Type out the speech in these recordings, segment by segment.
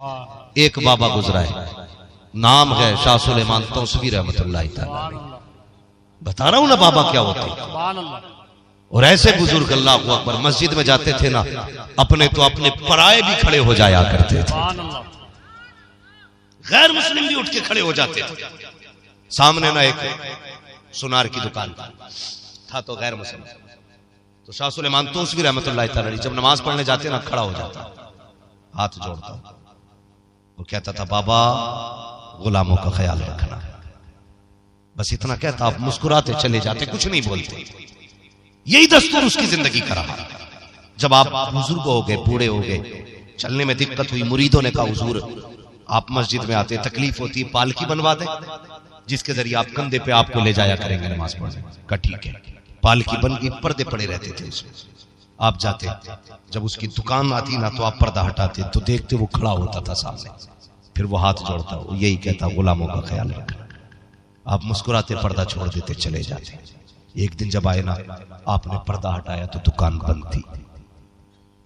एक बाबा गुजरा है, नाम है शाह सुलेमान तौसवी रहमतुल्लाह तआला। बता रहा हूं ना बाबा क्या होते। और ऐसे बुजुर्ग अल्लाह अकबर मस्जिद में जाते थे ना, अपने तो अपने पराए भी खड़े हो जाया करते थे, गैर मुस्लिम भी उठ के खड़े हो जाते थे। सामने ना एक सुनार की दुकान था तो गैर मुस्लिम, तो शाह सुलेमान तौसवी रहमतुल्लाह तआला जब नमाज पढ़ने जाते ना खड़ा हो जाता, हाथ जोड़ता, वो कहता था बाबा गुलामों का ख्याल रखना। बस इतना कहता, आप मुस्कुराते चले जाते, कुछ नहीं बोलते। यही दस्तूर उसकी जिंदगी का रहा। जब आप बुजुर्ग हो गए, बूढ़े हो गए, चलने में दिक्कत हुई, मुरीदों ने कहा हुजूर आप मस्जिद में आते, तकलीफ होती है, पालकी बनवा दे जिसके जरिए आप कंधे पे आपको ले जाया करेंगे नमाज पढ़ने का। ठीक है, पालकी बन गई, पर्दे पड़े रहते थे उसमें। आप जाते, जब उसकी दुकान आती ना तो आप पर्दा हटाते तो देखते वो खड़ा होता था सामने, फिर वो हाथ जोड़ता, वो यही कहता गुलामों का ख्याल रखना। आप मुस्कुराते, पर्दा छोड़ देते, चले जाते। एक दिन जब आए ना, आपने पर्दा हटाया तो दुकान बंद थी,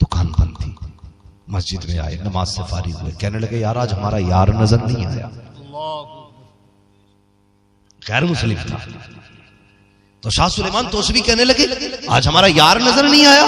दुकान बंद थी। मस्जिद में आए, नमाज से फारिग हुए, कहने लगे यार आज हमारा यार नजर नहीं आया। गैर मुस्लिम था तो शाह सुलेमान तौसवी कहने लगे आज हमारा यार नजर नहीं आया,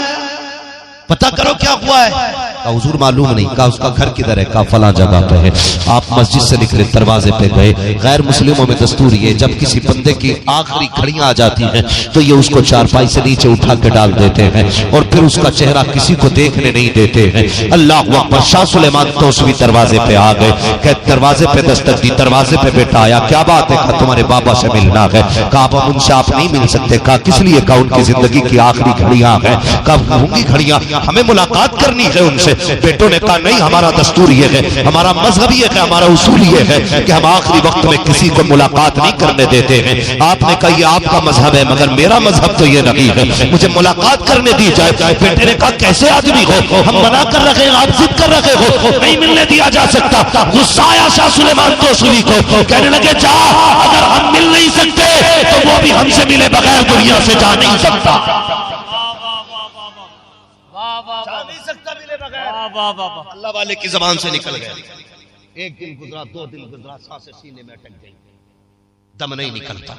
पता करो क्या हुआ है। कहा हुजूर मालूम नहीं। कहा उसका घर किधर है? कहा फला जगह पे है। आप मस्जिद से निकले, दरवाजे पे गए। गैर मुस्लिमों में दस्तूर ये, जब किसी बंदे की आखिरी घड़ियां आ जाती हैं तो ये उसको चारपाई से नीचे उठा के डाल देते हैं और फिर उसका चेहरा किसी को देखने नहीं देते हैं। अल्लाह अकबर। शाह सुलेमान तौसवी दरवाजे पे आ गए, कह दरवाजे पे दस्तक दी, दरवाजे पे बेटा आया, क्या बात है? कहा तुम्हारे बाबा से मिलना है। कहा अब उनसे आप नहीं मिल सकते। कहा किस लिए? कहा उनकी जिंदगी की आखिरी घड़ियां हैं। कहा होंगी घड़ियां, हमें मुलाकात करनी है उनसे। बेटों ने कहा नहीं, हमारा दस्तूर ये है, हमारा मजहब ये है, हमारा उसूल ये है कि हम आखिरी वक्त में किसी को मुलाकात नहीं करने देते हैं। आपने कहा ये आपका मजहब है, मगर मेरा मजहब तो ये नहीं है, मुझे मुलाकात करने दी जाए। बेटे ने कहा कैसे आदमी हो, हम मना कर रखे हैं, आप जिद कर रखे हो, नहीं मिलने दिया जा सकता। गुस्सा आया शाह सुलेमान तौसवी को, कहने लगे जा, अगर हम मिल नहीं सकते तो वो भी हमसे मिले बगैर दुनिया से जा नहीं सकता, जा नहीं सकता मिले बगैर। अल्लाह वाले की जबान से निकल गए। एक दिन गुजरा, 2 दिन गुजरा, सांसें सीने में अटक गई, दम नहीं निकलता।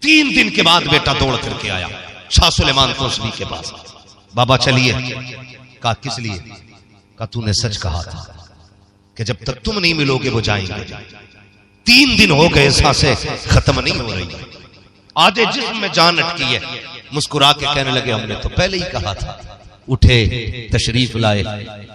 3 दिन के बाद बेटा दौड़ करके आया शाह सुलेमान तौसवी के पास। बाबा चलिए। कहा किस लिए? कहा तूने सच कहा था कि जब तक तुम नहीं मिलोगे वो जाएंगे। 3 दिन हो गए, सांसें खत्म नहीं हो रही, आधे जिस्म में जान अटकी है। मुस्कुरा के कहने लगे हमने तो पहले ही कहा था। उठे, तशरीफ लाए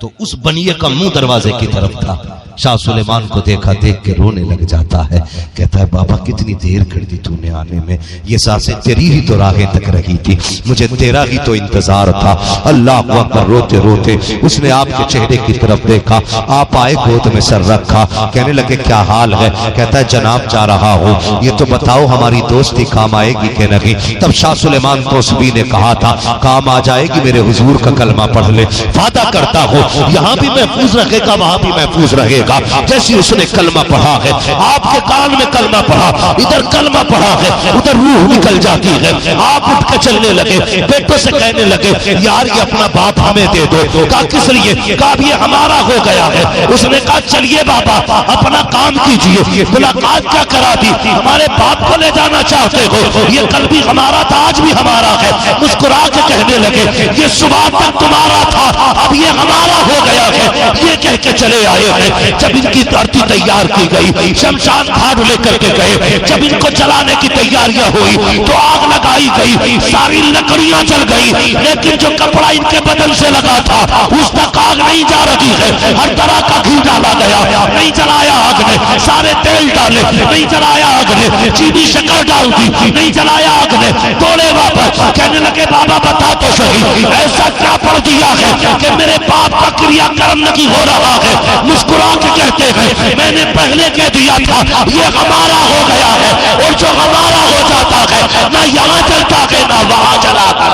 तो उस बनिए का मुंह दरवाजे की तरफ था। शाह सुलेमान को देखा, देख के रोने लग जाता है। कहता है बाबा कितनी देर कर दी तूने आने में, ये सांसें तेरी ही तो राहें तक रही थी, मुझे तेरा ही तो इंतजार था। अल्लाह अकबर। रोते रोते उसने आपके चेहरे की तरफ देखा, आप आए, गोद में सर रखा, कहने लगे क्या हाल है? कहता है जनाब जा रहा हूं, ये तो बताओ हमारी दोस्ती काम आएगी कि नहीं? तब शाह सुलेमान तौसवी ने कहा था काम आ जाएगी, मेरे हुजूर का कलमा पढ़ ले, वादा करता हूं यहां भी महफूज रखेगा, वहां भी महफूज रहेगा। जैसे उसने कलमा पढ़ा है, आपके कान में कलमा पढ़ा, इधर कलमा पढ़ा है, उधर रूह निकल जाती है। आप उठ के चलने लगे, बेटों से कहने लगे यार ये अपना बाप हमें दे दो। कहा किस लिए? कहा ये हमारा हो गया है। उसने कहा चलिए बाबा अपना काम कीजिए, मुलाकात क्या करा दी, हमारे बाप को ले जाना चाहते हो, ये कल भी हमारा था, आज भी हमारा है। मुस्कुरा के कहने लगे ये सुबह तक तुम्हारा था, अब ये हमारा हो गया है। ये कह के चले आए हैं। जब इनकी धरती तैयार की गई, शमशान घाट लेकर के गए, जब इनको जलाने की तैयारियां हुई तो आग लगाई गई, सारी लकड़ियां जल गई, लेकिन जो कपड़ा इनके बदन से लगा था उस तक आग नहीं जा रही है। हर तरह का घी डाला गया, नहीं जलाया आग ने, सारे तेल डाले, नहीं जलाया आग ने, चीनी शक्कर डाल दी, नहीं जलाया आग ने। दौड़े वापस, कहने लगे बाबा बता तो सही ऐसा क्या पढ़ दिया है कि मेरे बाप का क्रियाकर्म नहीं हो रहा है? मुस्कुरा के कहते हैं मैंने पहले कह दिया था ये हमारा हो गया है, और जो हमारा हो जाता है ना यहाँ जलता है ना वहां जलाता।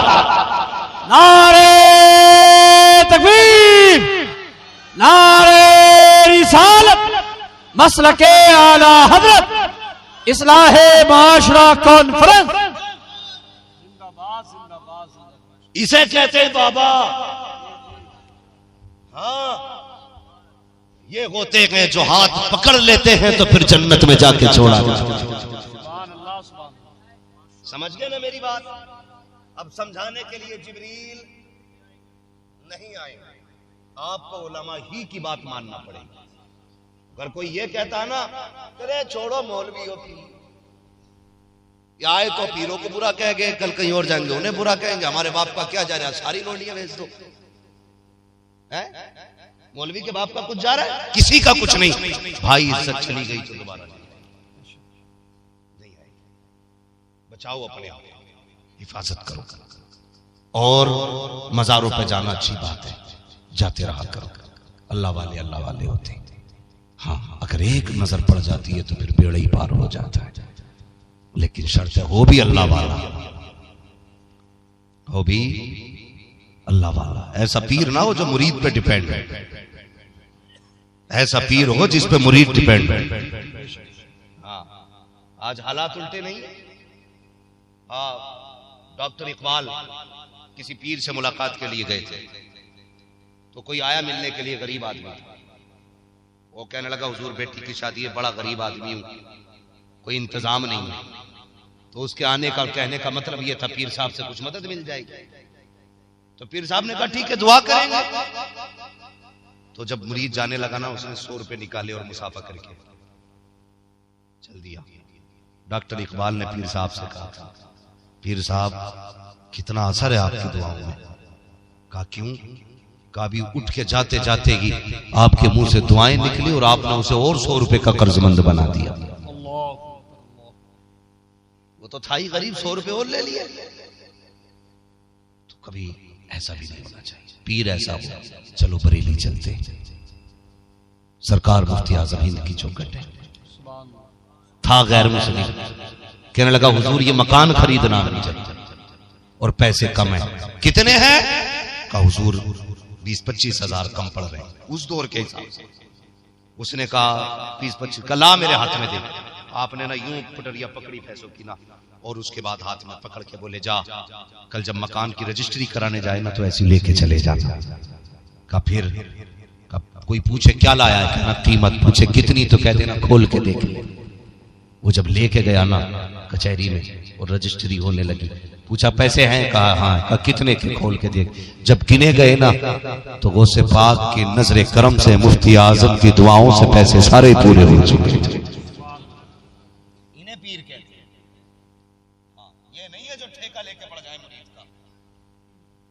नारे तकबीर, नारे रिसालत, मसलके आला हजरत इस्लाहे माशरा कॉन्फ्रेंस। इसे कहते हैं बाबा। हाँ ये होते हैं जो हाथ पकड़ लेते हैं तो फिर जन्नत में जाके छोड़ा। समझ गए ना मेरी बात? अब समझाने के लिए जिब्रील नहीं आए, आपको उलमा ही की बात मानना पड़ेगी। अगर कोई ये कहता ना अरे छोड़ो मौलवी हो, आए तो पीरों को बुरा कह गए, कल कहीं और जाएंगे उन्हें बुरा कहेंगे, हमारे बाप का क्या जा रहा है, सारी लोडियां भेज दो। मौलवी के बाप का कुछ जा रहा है? किसी का कुछ नहीं भाई। इज्जत चली गई तो दोबारा नहीं आएगी। बचाओ अपने आप, हिफाजत करो। और मज़ारों पे जाना अच्छी बात है, जाते रहा करो। अल्लाह वाले होते हैं। हाँ, अगर एक नजर पड़ जाती है तो फिर बेड़ा ही पार हो जाता है। लेकिन शर्त है हो भी अल्लाह वाला, हो भी अल्लाह वाला। ऐसा पीर ना हो जो मुरीद पे डिपेंड है, ऐसा पीर हो जिस पे मुरीद डिपेंड है। हाँ, आज हालात उल्टे नहीं। हाँ, डॉक्टर इकबाल किसी पीर से मुलाकात के लिए गए थे, तो कोई आया मिलने के लिए, गरीब आदमी। वो कहने लगा हुजूर बेटी की शादी है, बड़ा गरीब आदमी हूं, कोई इंतजाम नहीं है। तो उसके आने का कहने का मतलब ये था पीर साहब से कुछ मदद मिल जाएगी। तो पीर साहब ने कहा ठीक है दुआ करेंगे। तो जब मुरीद जाने लगा ना, उसने 100 रुपए निकाले और मुसाफा करके चल दिया। डॉक्टर इकबाल ने पीर साहब से कहा पीर साहब कितना असर है आपकी दुआओं में। कहा क्यों? कहा भी उठ के जाते जाते ही आपके मुंह से दुआएं निकली और आपने उसे और 100 रुपए का कर्जमंद बना दिया। वो तो था ही गरीब, 100 रुपए और ले लिए। तो कभी ऐसा भी नहीं होना चाहिए। पीर ऐसा हो, चलो बरेली चलते। सरकार मुफ्ती आजम हिंद की चौखट है, था गैर मुस्लिम, कहने लगा हुजूर ये मकान खरीदना नहीं चाहिए और पैसे कम है। कितने हैं? कहा हुजूर 20-25 हजार कम पड़ रहे हैं उस दौर के हिसाब से। उसने कहा 20-25 का ला मेरे हाथ में दे। आपने ना यूं पटरिया पकड़ी पैसों की ना, और उसके बाद हाथ में पकड़ के बोले जा कल जब मकान की रजिस्ट्री कराने जाए ना तो ऐसी लेके चले जा। का फिर कोई पूछे क्या लाया है, कहना कीमत। पूछे कितनी, तो कह देना खोल के देख ले। वो जब लेके गया ना कचहरी में और रजिस्ट्री होने लगी, पूछा पैसे हैं? कहा हाँ। कहा कितने के? खोल के देख। जब गिने गए ना तो गौसे पाक की नजरे करम से, मुफ्ती आजम की दुआओं से पैसे सारे पूरे हो चुके थे। इन्हें पीर कहते हैं। हाँ, ये नहीं है जो ठेका लेके पड़ जाए मुरीद का।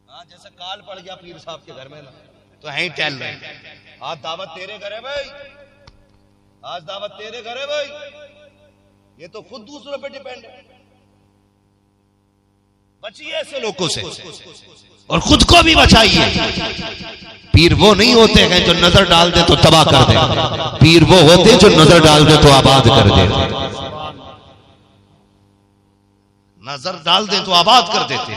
हाँ, जैसे काल पड़ गया पीर साहब के घर में ना तो है ही टहल रहे। आज दावत तेरे घर है भाई, आज दावत तेरे घर है भाई। ये तो खुद दूसरों पे डिपेंड है। बचिए ऐसे लोगों से और खुद को भी बचाइए। पीर वो नहीं होते हैं जो नजर डाल दे तो तबाह कर दे, पीर वो होते हैं जो नजर डाल दे तो आबाद कर दे। नजर डाल दे तो आबाद कर देते।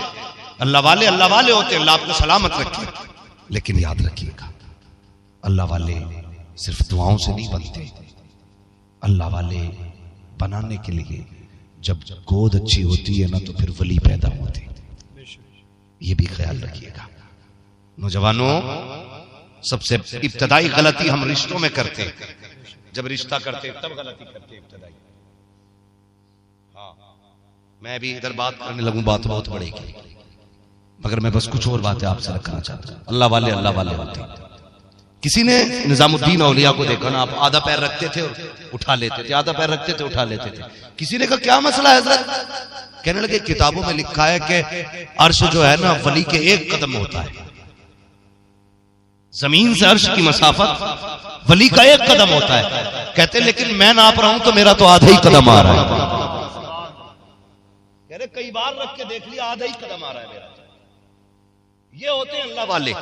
अल्लाह वाले होते हैं। अल्लाह आपको सलामत रखे। लेकिन याद रखिएगा, अल्लाह वाले सिर्फ दुआओं से नहीं बनते। अल्लाह वाले बनाने के लिए जब गोद अच्छी होती है ना तो फिर वली पैदा होते। ये भी ख्याल रखिएगा। नौजवानों, सबसे इब्तदाई गलती हम रिश्तों में करते हैं। जब रिश्ता करते तब गलती करते इब्तदाई। हाँ, मैं भी इधर बात करने लगूं बात बहुत बढ़ेगी, मगर मैं बस कुछ और बातें आपसे रखना चाहता हूं। अल्लाह वाले होते हैं। किसी ने निजामुद्दीन औलिया को देखा ना, आप आधा पैर रखते थे और उठा लेते थे, आधा पैर रखते थे उठा लेते थे। किसी ने कहा क्या मसला है हजरत? कहने लगे किताबों में लिखा है कि अर्श जो है ना वली के 1 कदम होता है। जमीन से अर्श की मसाफत वली का 1 कदम होता है। कहते लेकिन मैं नाप रहा हूं तो मेरा तो आधा ही कदम आ रहा है। कह रहे कई बार रख के देख लिया, आधा ही कदम आ रहा है मेरा। ये होते हैं अल्लाह वाले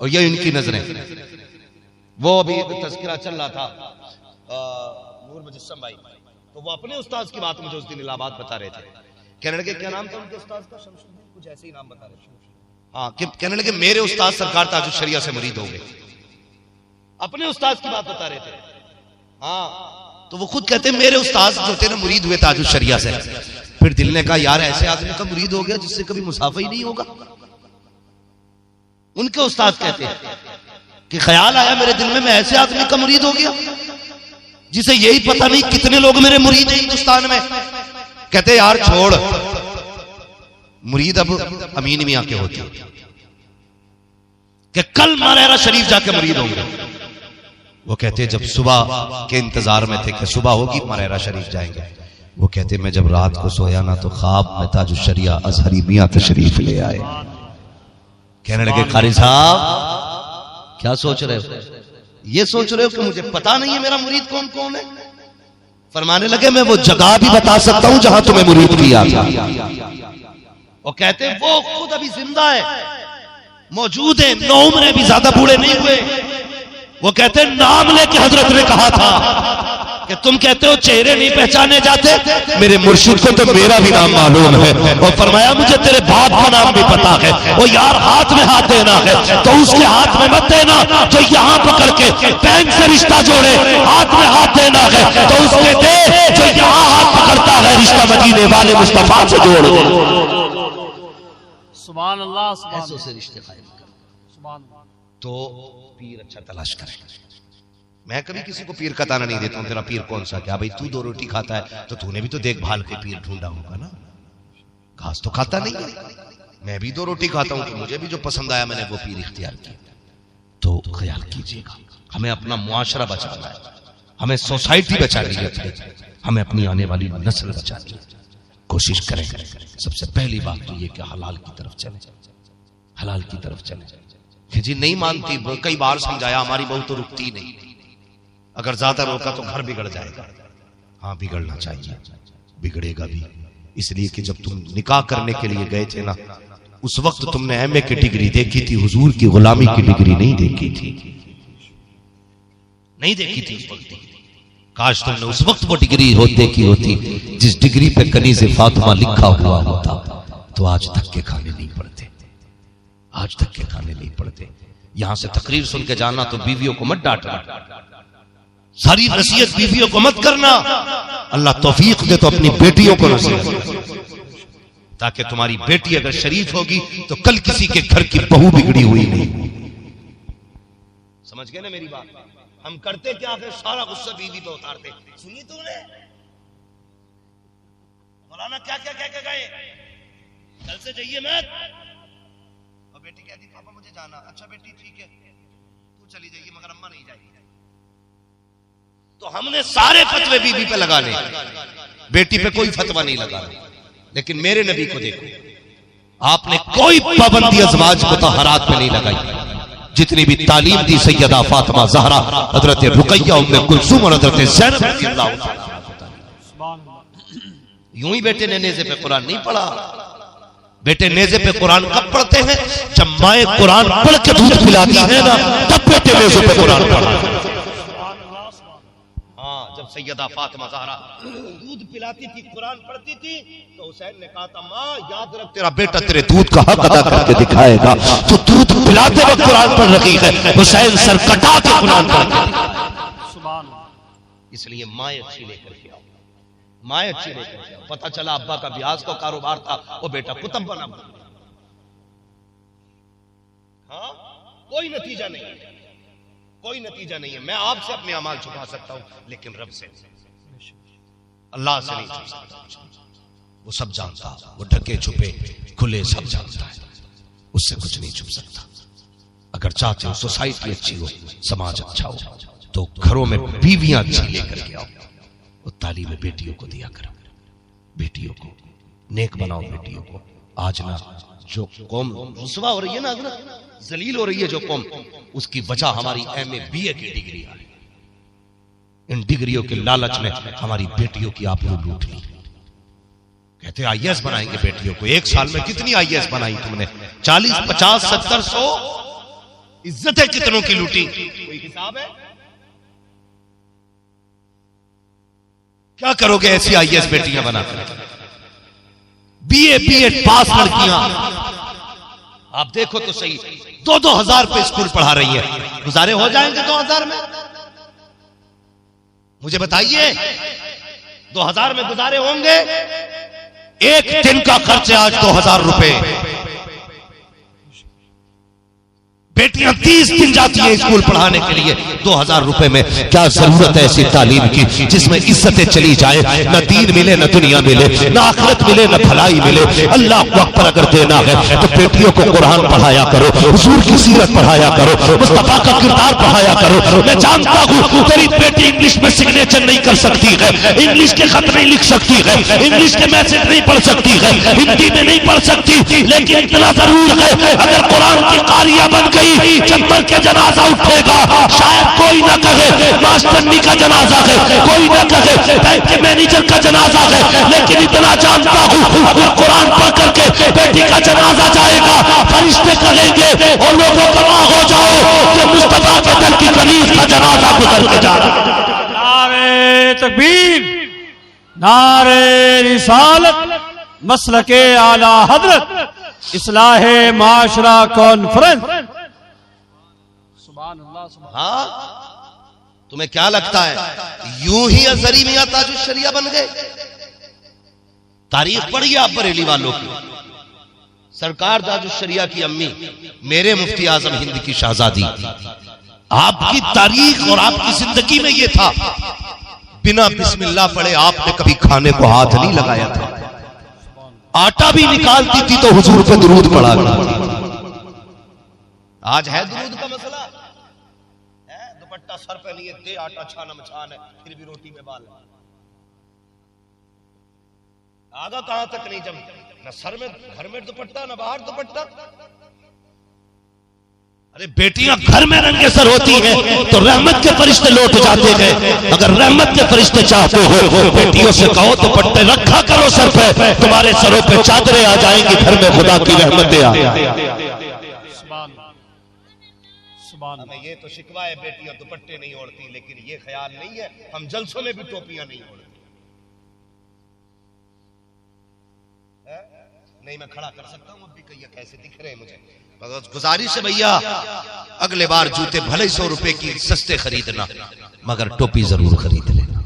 और ये इनकी नजरें। वो अभी तज़किरा चल रहा था नूर मुजस्सम भाई, तो वो अपने उस्ताद की बात मुझे उस दिन इलाहाबाद बता रहे थे। कहने लगे क्या नाम था उनके उस्ताद का? शमशुद्दीन, कुछ ऐसे ही नाम बता रहे थे। हाँ, कहने लगे मेरे उस्ताद सरकार ताजुल शरिया से मुरीद हो गए। अपने उस्ताद की बात बता रहे थे। हाँ, तो वो खुद कहते हैं मेरे उस्ताद जो थे ना मुरीद हुए ताजुल शरिया से। फिर दिल ने कहा यार ऐसे आदमी का मुरीद हो गया जिससे कभी मुसाफा ही नहीं होगा। उनके उस्ताद कहते हैं कि ख्याल आया मेरे दिल में, मैं ऐसे आदमी का मुरीद हो गया जिसे यही पता नहीं कितने लोग मेरे मुरीद हैं हिंदुस्तान में। कहते यार छोड़, मुरीद अब अमीन मियां के होते कि कल मारेरा शरीफ जाके मुरीद होंगे। वो कहते जब सुबह के इंतजार में थे कि सुबह होगी मारेरा शरीफ जाएंगे। वो कहते मैं जब रात को सोया ना तो ख्वाब में ताजुश शरिया अजहरी मियां तशरीफ ले आए। कहने लगे कारी साहब क्या सोच रहे हो? ये सोच रहे हो कि मुझे पता नहीं है मेरा मुरीद कौन कौन है? फरमाने लगे मैं वो जगह भी बता सकता हूं जहां तुम्हें मुरीद किया था। वो कहते वो खुद अभी जिंदा है, मौजूद है, नौ उम्र भी ज्यादा बूढ़े नहीं हुए। वो कहते नाम लेके हजरत ने कहा था कि तुम कहते हो चेहरे नहीं पहचाने जाते, मेरे मुर्शिद को तो मेरा भी नाम मालूम है। और फरमाया मुझे तेरे बाप का नाम भी पता है। वो यार हाथ में हाथ देना है तो उसके हाथ में मत देना जो यहां पकड़ के बैंक से रिश्ता जोड़े, हाथ में हाथ देना है तो उसके दे जो यहां हाथ पकड़ता है रिश्ता मदीने वाले मुस्तफा से जोड़। सुभान अल्लाह, ऐसों से रिश्ते कायम कर। सुभान अल्लाह। तो पीर अच्छा तलाश करें। मैं कभी किसी को पीर का ताना नहीं देता हूं तेरा पीर कौन सा, क्या भाई तू 2 रोटी खाता है तो तूने भी तो देखभाल के पीर ढूंढा होगा ना, घास तो खाता नहीं है। मैं भी 2 रोटी खाता हूं तो मुझे भी जो पसंद आया मैंने वो पीर इख्तियार किया। तो ख्याल कीजिएगा, हमें अपना मुआशरा बचाना है, हमें सोसाइटी बचानी है, हमें अपनी आने वाली नस्ल बचानी है। कोशिश करें। सबसे पहली बात तो ये कि हलाल की तरफ चले, हलाल की तरफ चले। जी नहीं मानती, कई बार समझाया, हमारी बहू तो रुकती नहीं, अगर ज्यादा रोका तो घर बिगड़ जाएगा। हाँ बिगड़ना चाहिए, बिगड़ेगा भी, इसलिए कि जब तुम निकाह करने के लिए गए थे ना उस वक्त तुमने एमए की डिग्री देखी थी, हुजूर की गुलामी की डिग्री नहीं देखी थी, नहीं देखी थी उस वक्त। काश तुमने उस वक्त वो डिग्री देखी होती जिस डिग्री पे कनीज़े फातिमा लिखा हुआ होता तो आज तक के खाने नहीं पड़ते, आज तक के खाने नहीं पड़ते। यहां से तकरीर सुन के जाना तो बीवियों को मत डांटना, सारी नसीहत बीवियों को मत करना। अल्लाह तौफीक दे तो अपनी बेटियों को नसीहत, ताकि तुम्हारी बेटी अगर शरीफ होगी तो कल किसी के घर की बहू बिगड़ी हुई नहीं। समझ गए ना मेरी बात? हम करते क्या है, सारा गुस्सा बीवी पे उतारते। सुनी तूने मौलाना क्या क्या कह के गए, कल से जाइए मत। और बेटी कहती पापा मुझे जाना। अच्छा बेटी ठीक है तू चली जाइए मगर अम्मा नहीं जाएगी। तो हमने सारे फतवे बीवी पे लगाने, बेटी पे कोई फतवा नहीं लगाना। लेकिन मेरे नबी को देखो, आपने कोई पाबंदी अज़वाज मुतहहरात पे नहीं लगाई। जितनी भी तालीम दी सैयदा फातिमा ज़हरा, हजरत रुकैया, उम्मे कुलसूम और हजरत ज़ैनब रज़ियल्लाहु ताला। यूं ही बेटे ने नेज़े पे कुरान नहीं पढ़ा। बेटे नेज़े पे कुरान कब पढ़ते हैं? जब माए कुरान पढ़ के दूध पिलाती है ना, तब बेटे नेज़े पे कुरान पढ़ा। जब सैयदा फातिमा ज़हरा दूध पिलाती थी, कुरान पढ़ती थी, तो हुसैन ने कहा था माँ याद रख तेरा बेटा तेरे दूध का हक अदा करके दिखाएगा। तो दूध पिलाते वक्त कुरान पढ़ रही है, हुसैन सर कटा के कुरान पढ़। इसलिए माए अच्छी लेकर के आओ, माए अच्छी लेकर के आओ। पता चला अब्बा का ब्याज का कारोबार था, वो बेटा कुतुब बना। हाँ कोई नतीजा नहीं, कोई नतीजा नहीं है। मैं आपसे अपने अमाल छुपा सकता हूं लेकिन रब से, अल्लाह से नहीं छुपा सकता। वो सब जानता, वो ढके छुपे खुले सब जानता है, उससे कुछ नहीं छुप सकता। अगर चाहते हो सोसाइटी अच्छी हो, समाज अच्छा हो, तो घरों में बीवियां अच्छी लेकर के आओ। वो तालीम बेटियों को दिया करो, बेटियों को नेक बनाओ, बेटियों को। आज ना जो कौम रुसवा हो रही है ना, जलील हो रही है जो कौम, उसकी वजह हमारी एमए बीए की डिग्री है। इन डिग्रियों के लालच में हमारी बेटियों की आबरू लूट ली। कहते आईएएस बनाएंगे बेटियों को। 1 साल में कितनी आईएएस बनाई तुमने? 40, 50, 70, 100। इज्जतें कितनों की लूटी, कोई हिसाब है? क्या करोगे ऐसी आईएएस बेटियां बनाकर? बीए बीएड पास लड़कियां, आप देखो तो सही, 2-2 हजार पे स्कूल पढ़ा रही है। गुजारे हो जाएंगे 2000 में? मुझे बताइए 2000 में गुजारे होंगे? एक दिन का खर्च है आज 2000 रुपए। बेटियां 30 दिन जाती हैं स्कूल पढ़ाने के लिए 2000 रुपए में। क्या जरूरत है ऐसी तालीम की जिसमें इज्जतें चली जाए, न दीन मिले न दुनिया मिले, न आखिरत मिले न भलाई मिले। अल्लाह को अकबर अगर देना है तो बेटियों को कुरान पढ़ाया करो, हुजूर की सीरत पढ़ाया करो, मुस्तफा का किरदार पढ़ाया करो। मैं जानता हूँ तेरी बेटी इंग्लिश में सिग्नेचर नहीं कर सकती है, इंग्लिश के खत नहीं लिख सकती है, इंग्लिश के मैसेज नहीं पढ़ सकती है, हिंदी में नहीं पढ़ सकती, लेकिन इतना जरूर है अगर कुरान की कारिया बन गई, जब मर के जनाजा उठेगा शायद कोई ना कहे मास्टरनी का जनाजा है, कोई ना कहे बैंक के मैनेजर का जनाजा है, लेकिन इतना जानता हूँ अगर कुरान पढ़ करके बेटी का जनाजा जाएगा फरिश्ते कहेंगे और लोगों गवाह हो जाओ कि मुस्तफा के दल की कनीज का जनाजा गुजर के जा रहा है। नारे तकबीर, नारे रिसालत, मसलके आला हजरत, इस्लाहे माशरा कॉन्फ्रेंस। हाँ, तुम्हें क्या लगता है यूं ही अजहरी मियां ताजुल शरिया बन गए? तारीख पढ़िए आप बरेली वालों की। सरकार ताजुल शरिया की अम्मी, मेरे मुफ्ती आजम हिंद की शहजादी, आपकी तारीख और आपकी जिंदगी में यह था बिना बिस्मिल्लाह पढ़े आपने कभी खाने को हाथ नहीं लगाया था। आटा भी निकालती थी तो हुजूर पे दुरूद पढ़ा करती। आज है दुरूद का मसला है, दुपट्टा सर पे लिए दे, आटा छानम छान है, फिर भी रोटी में बाल। आगा कहां तक नहीं, जब न सर में घर में दुपट्टा न बाहर दुपट्टा। अरे बेटियां घर में रंगे सर होती हैं तो रहमत के फरिश्ते लौट जाते हैं। अगर रहमत के फरिश्ते चाहते हो बेटियों से कहो दुपट्टे रखा करो सर पे, तुम्हारे सरों पे चादरें आ जाएंगी, घर में खुदा की रहमतें आ जाएंगी। हमें ये तो शिकवा है बेटियां दुपट्टे नहीं ओढ़ती, लेकिन ये ख्याल नहीं है हम जलसों में भी टोपियां नहीं ओढ़ती। नहीं मैं खड़ा कर सकता हूं, अब भी कहिए कैसे दिख रहे हैं मुझे। गुजारिश है भैया अगले बार जूते भले 100 रुपए की सस्ते खरीदना, मगर टोपी जरूर खरीद लेना।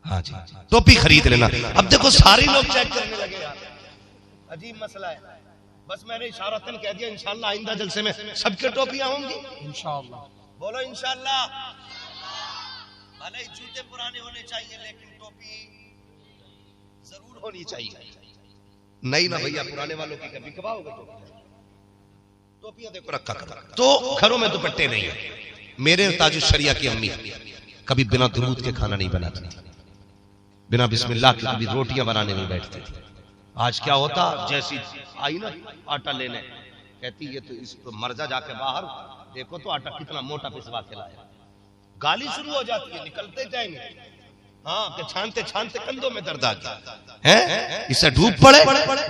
हाँ जी, टोपी खरीद लेना। अब देखो सारे लोग चेक करने लगे यार, अजीब मसला है। बस मैंने इशारतन कह दिया इंशाल्लाह आइंदा जलसे में सबके टोपियां होंगी इंशाल्लाह। बोलो इंशाल्लाह। भले ही जूते पुराने होने चाहिए लेकिन टोपी जरूर होनी चाहिए। नहीं ना भैया, पुराने वालों की कभी कभार होगा टोपियां देखो रखा करो। तो घरों में दुपट्टे नहीं है। मेरे ताजुल शरिया की अम्मी कभी बिना दुरूद के खाना नहीं बनाती थी, बिना बिस्मिल्लाह के कभी रोटियां बनाने नहीं बैठती थी। आज क्या होता, जैसी आई ना आटा लेने, कहती ये तो इस मर्जा जाके बाहर देखो तो आटा कितना मोटा पिसवा के लाया। गाली शुरू हो जाती है, निकलते जाएंगे। हाँ कि छानते छानते कंधों में दर्द आ गया है, इससे डूब पड़े।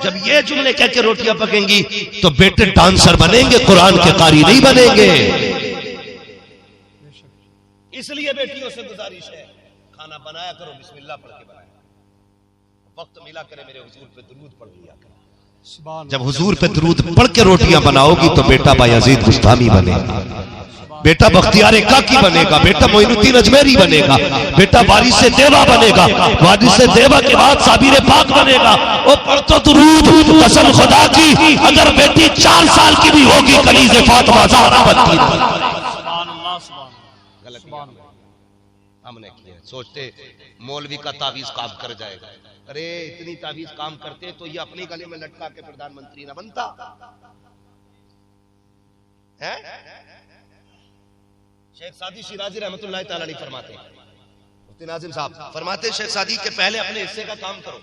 जब ये जुमले कह के रोटियां पकेंगी तो बेटे डांसर बनेंगे, कुरान के कारी नहीं बनेंगे। इसलिए बेटियों से गुजारिश है खाना बनाया करो बिस्मिल्लाह पढ़ के बनाया, वक्त मिला करे मेरे हुजूर पे दुरूद पढ़ लिया करो। जब हुजूर पे दुरूद पढ़ के रोटियां बनाओगी तो बेटा बायजीद बुस्तामी बनेगा, बेटा बख्तियार काकी बनेगा, बेटा मोइनुद्दीन अजमेरी बनेगा, बेटा वारिस से देवा बनेगा, वारिस से देवा के बाद साबिर पाक बनेगा। वो पढ़तो दुरूद, कसम खुदा की अगर बेटी 4 साल की भी होगी कलीज़े फातिमा ज़हरा बनती है। हमने किया, सोचते मौलवी का तावीज काम कर जाएगा। अरे इतनी तावीज काम करते तो ये अपनी गले में लटका के प्रधानमंत्री ना बनता है। शेख सादी शिराजी रहमतुल्लाह ताला अलैह फरमाते, मुफ्ती नाजिम साहब फरमाते, शेख सादी के पहले अपने हिस्से का काम करो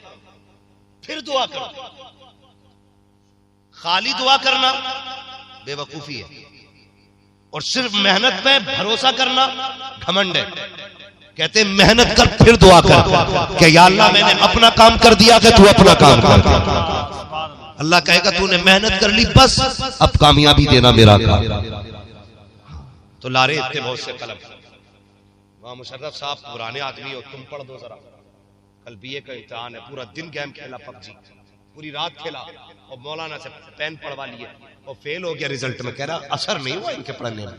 फिर दुआ करो। खाली दुआ करना बेवकूफी है और सिर्फ मेहनत पे भरोसा करना घमंड है। कहते मेहनत कर फिर दुआ कर कि या अल्लाह मैंने अपना काम कर दिया कि तू अपना काम कर। अल्लाह कहेगा तूने मेहनत कर ली बस अब कामयाबी देना मेरा काम। तो लारे इतने बहुत से कलम। वहां मुशर्रफ साहब पुराने आदमी हो, तुम पढ़ दो जरा, कल बीए का इम्तिहान है, पूरा दिन गेम खेला पबजी, पूरी रात खेला और मौलाना से पेन पढ़वा लिए और फेल हो गया रिजल्ट में। कह रहा असर नहीं हुआ इनके पढ़ने में,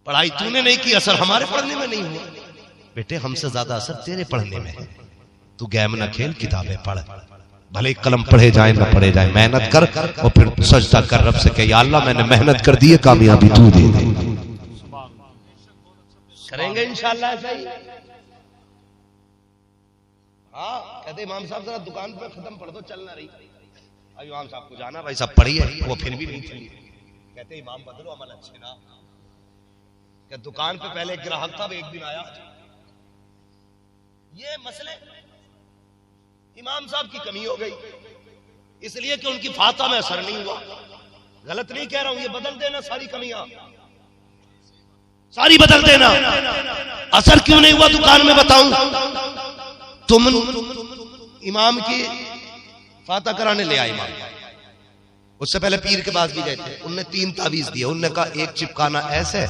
पढ़ाई तूने नहीं की, असर हमारे पढ़ने में नहीं हुआ। बेटे हमसे ज्यादा असर तेरे पढ़ने में है, तू गेम ना खेल किताबें पढ़। भले कलम पढ़े जाए ना पढ़े जाए, मेहनत कर और फिर सजदा कर रब से कह या अल्लाह मैंने मेहनत कर दी है, कामयाबी तू दे दे। करेंगे इंशाअल्लाह ऐसा ही। हाँ कहते इमाम साहब जरा दुकान पे खत्म पढ़ दो, चल ना रही। इमाम साहब को जाना भाई साहब पढ़ी है, वो फिर भी नहीं चली। कहते इमाम बदलो अमल अच्छे ना। क्या दुकान पे पहले ग्राहक था, एक दिन आया। ये मसले इमाम साहब की कमी हो गई, इसलिए कि उनकी फाता में असर नहीं हुआ। गलत नहीं कह रहा हूं, ये बदल देना सारी कमियां, सारी बदल देना। असर क्यों नहीं हुआ दुकान में बताऊं। तुम इमाम की फाता कराने ले आए इमाम, उससे पहले पीर के पास भी गए थे। उनने 3 तावीज दिए। उनने कहा एक चिपकाना ऐसे,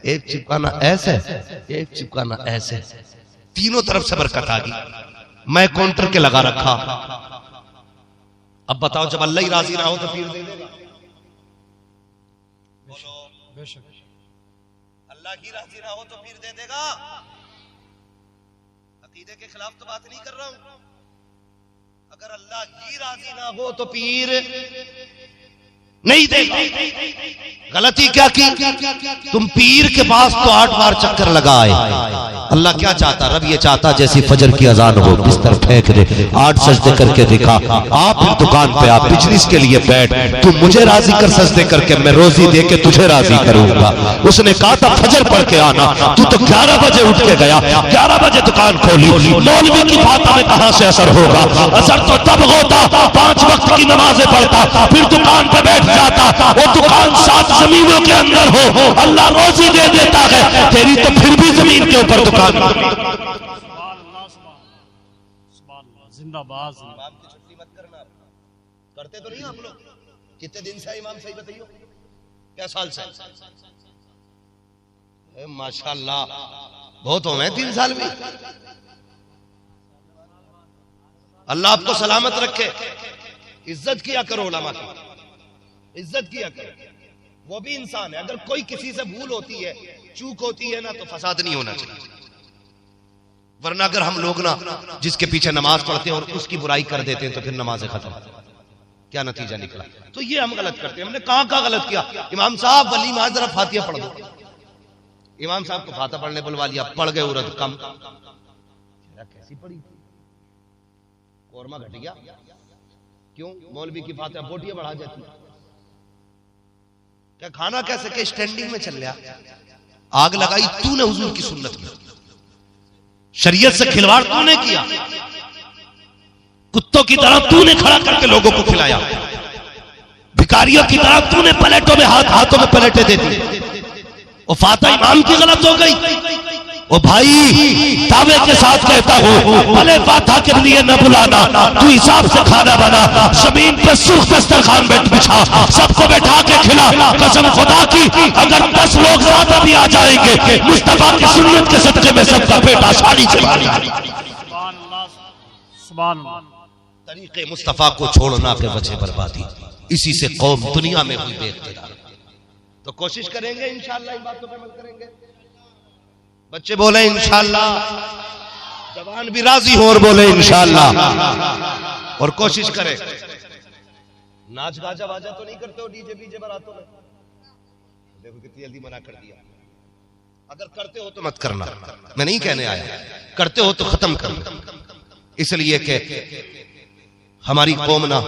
एक चिपकाना ऐसे, एक चिपकाना ऐसे, तीनों तरफ से बरकत आ गई। मैं काउंटर के लगा रखा। अब बताओ जब अल्लाह ही राजी ना हो तो पीर दे देगा। अल्लाह ही राजी ना हो तो पीर दे देगा। अकीदे के खिलाफ तो बात नहीं कर रहा हूं। अगर अल्लाह ही राजी ना हो तो पीर नहीं देगा। गलती क्या की तुम पीर के पास तो 8 बार चक्कर लगाए। अल्लाह क्या चाहता, रब ये चाहता जैसी फजर की अजान हो बिस्तर फेंक दे, 8 सजदे करके दिखा। आप दुकान पे आप बिजनेस के लिए बैठ, तू मुझे राजी कर सजदे करके, मैं रोजी दे के तुझे राजी करूंगा। उसने कहा था फजर पढ़ के आना, तू तो 11 बजे उठ के गया, 11 बजे दुकान खोली। मौलवी की फाता में कहां से असर होगा। असर तो तब होता 5 वक्त की नमाजें पढ़ता, फिर दुकान पे बैठ जाता। वो दुकान 7 जमीनों के अंदर हो, अल्लाह रोजी दे देता है, तेरी तो फिर भी जमीन के ऊपर दुकान। जिंदाबाद। इमाम की छुट्टी मत करना। करते तो नहीं आप लोग? कितने दिन से इमाम सही बताइयो? क्या साल से? माशाल्लाह बहुत हो गए 3 साल में। अल्लाह आपको सलामत रखे। इज्जत किया करो उलमा की, इज्जत किया करो। वो भी इंसान है। अगर कोई किसी से भूल होती है, चूक होती है ना, तो फसाद नहीं होना चाहिए। वरना अगर हम लोग ना जिसके पीछे नमाज पढ़ते हैं और उसकी बुराई कर देते हैं तो फिर नमाज खत्म, क्या नतीजा निकला। तो ये हम गलत करते हैं। हमने कहां गलत किया। इमाम साहब वली माज जरा फातिहा पढ़ दो। इमाम साहब को फातिहा पढ़ने बुलवा लिया, पढ़ गए उरद कम। कैसी पढ़ी, कोरमा घट गया। क्यों? मौलवी की फातिहा बोटियां बढ़ा जाती। क्या खाना कैसे के स्टैंडिंग में चल गया। आग लगाई तूने हुजूर की सुन्नत में, शरीयत से खिलवाड़ तूने किया। कुत्तों की तरह तूने खड़ा करके लोगों को खिलाया। भिखारियों की तरह तूने प्लेटों में हाथों में प्लेटें दे दी। वो फातिहा इमाम की गलत हो गई। ओ भाई दावे के साथ कहता हूँ, भले फातिहा के लिए न बुलाना, तू हिसाब से खाना बना। जमीन पे सूख दस्तरखान बिछा, सबको बैठा के खिला। कसम खुदा की अगर 10 लोग ज्यादा भी आ जाएंगे, मुस्तफा की सुन्नत के सदके में सबका पेट आसानी से तरीके मुस्तफा को छोड़ना के वजह बर्बादी। इसी से कौम दुनिया में हुई बेइख्तियार। तो कोशिश करेंगे इंशाअल्लाह इन बातों पर अमल करेंगे। बच्चे बोले इंशाअल्लाह, जवान भी राजी हो और बोले इंशाअल्लाह। और कोशिश करें। नाच गाजा वाजा तो नहीं करते हो डीजे बीजे बारातों में? देखो कितनी जल्दी मना कर दिया। अगर करते हो तो मत करना, मैं नहीं कहने आया। करते हो तो खत्म करना। इसलिए कि हमारी कौम ना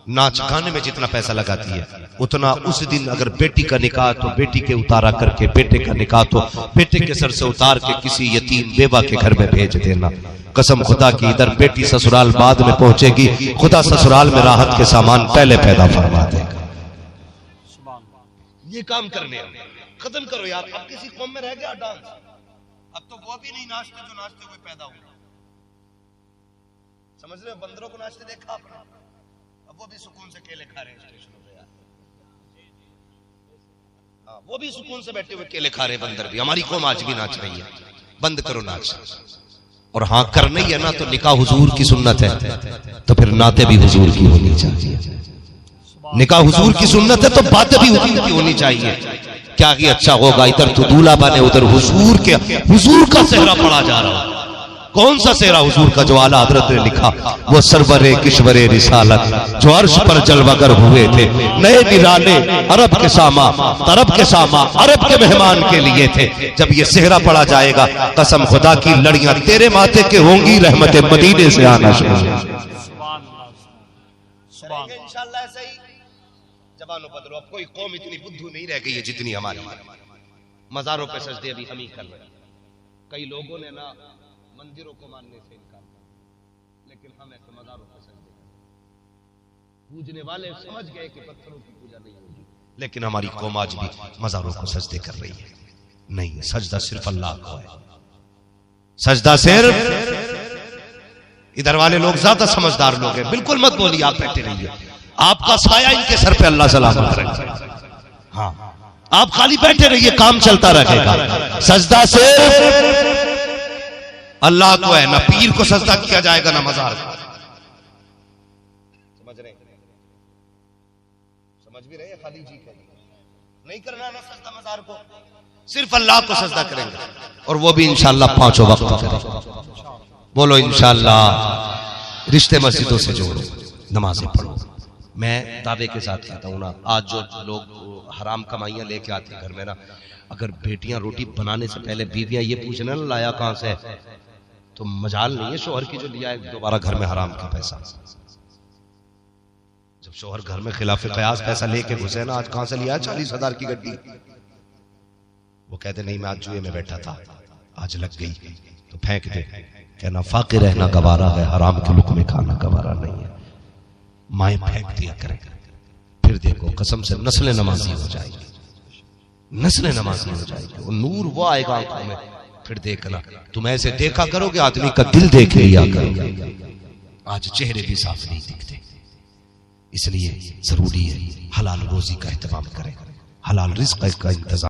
नाच गाने में जितना पैसा लगाती है, उतना उस दिन अगर बेटी का निकाह तो बेटी के उतारा करके, बेटे का निकाह तो बेटे के सर से उतार के किसी यतीम बेवा के घर में भेज देना। कसम खुदा की इधर बेटी ससुराल बाद में पहुंचेगी, खुदा ससुराल में राहत के सामान पहले पैदा फरमा देगा। ये काम करने खत्म करो यार। अब किसी कौम में रह गया डांस? अब तो वो भी नहीं नाचते जो नाचते हुए पैदा हुए। समझ रहे हो? बंदरों को नाचते देखा आपने? अब वो भी सुकून से केले खा रहे हैं स्टेशनों पे यार। हाँ, वो भी सुकून से बैठे हुए केले खा रहे हैं बंदर भी। हमारी कौम आज भी नाच रही है। बंद करो नाच। और हाँ करनी है ना तो निकाह हुजूर की सुन्नत है, तो फिर नाते भी हुजूर की होनी चाहिए। निकाह हुजूर की सुन्नत है तो बातें भी हुजूर की होनी चाहिए। क्या ही अच्छा होगा, इधर तो दूल्हा बने, उधर हुजूर का सेहरा पड़ा जा रहा हो। कौन सा सेहरा हुजूर का जो आला हजरत ने लिखा, वो सरवरे किश्वरे रिसालत जो अर्श पर जलवागर हुए थे, नए निराले अरब के सामा, तरब के सामा, अरब के मेहमान के लिए थे। जब ये सेहरा पड़ा जाएगा, कसम खुदा की लड़ियां तेरे माथे के होंगी, रहमत मदीने से आना शुरू। इंशाअल्लाह ऐसे ही जबानों बदलो। अब कोई कौम इतनी बुद्धू नहीं रह गई है जितनी हमारी। मजारों पे सजदे अभी हम ही कर रहे हैं। कई लोगों ने ना मंदिरों को मानने से इनकार किया, लेकिन हम ऐसे मजारों पे सजदे पूजने वाले समझ गए कि पत्थरों की पूजा नहीं होगी, लेकिन हमारी कौम आज भी मजारों को सजदे कर रही है। नहीं, सजदा सिर्फ अल्लाह को है। सजदा सिर्फ, इधर वाले लोग ज्यादा समझदार लोग हैं, बिल्कुल मत बोलिए, आप बैठे रहिए, आपका साया इनके सर पे अल्लाह सलामत रखे। हाँ, आप खाली बैठे रहिए, काम चलता रहेगा। सजदा सिर्फ अल्लाह को है, ना पीर को सजदा किया जाएगा ना मजार को। समझ रहे, समझ भी रहे, खाली जी को नहीं करना ना सजदा मजार को, सिर्फ अल्लाह को सजदा करेंगे, और वो भी इंशाअल्लाह 5 वक्त करेंगे। बोलो इंशाअल्लाह। रिश्ते मस्जिदों से जोड़ो, नमाजें पढ़ो। मैं दावे के साथ कहता हूँ ना, आज जो लोग हराम कमाइयां लेके आते हैं घर में ना, अगर बेटियां रोटी बनाने से पहले बीवियां ये पूछना ना लाया कहां से, तो मजाल नहीं है शोहर की जो लिया है दोबारा घर में हराम का पैसा। जब शोहर घर में खिलाफे कयास पैसा लेके घुसे ना, आज कहां से लिया है 40,000 की गड्डी, वो कहते नहीं मैं आज जुए में बैठा था, आज लग गई, तो फेंक दे। कहना फाकिर रहना गवारा है, हराम के लुक़मे खाना गवारा नहीं है। माएं फेंक दिया करें, फिर देखो कसम से नस्ल नमाजी हो जाएगी, नस्ल नमाजी हो जाएगी, और नूर वो आएगा आंखों में। फिर देखना, तुम ऐसे देखा करोगे आदमी का दिल देख लिया करोगे। आज चेहरे भी साफ नहीं दिखते, इसलिए जरूरी है हलाल रोजी का एहतमाम करें, हलाल रिज़्क़ का इंतजाम।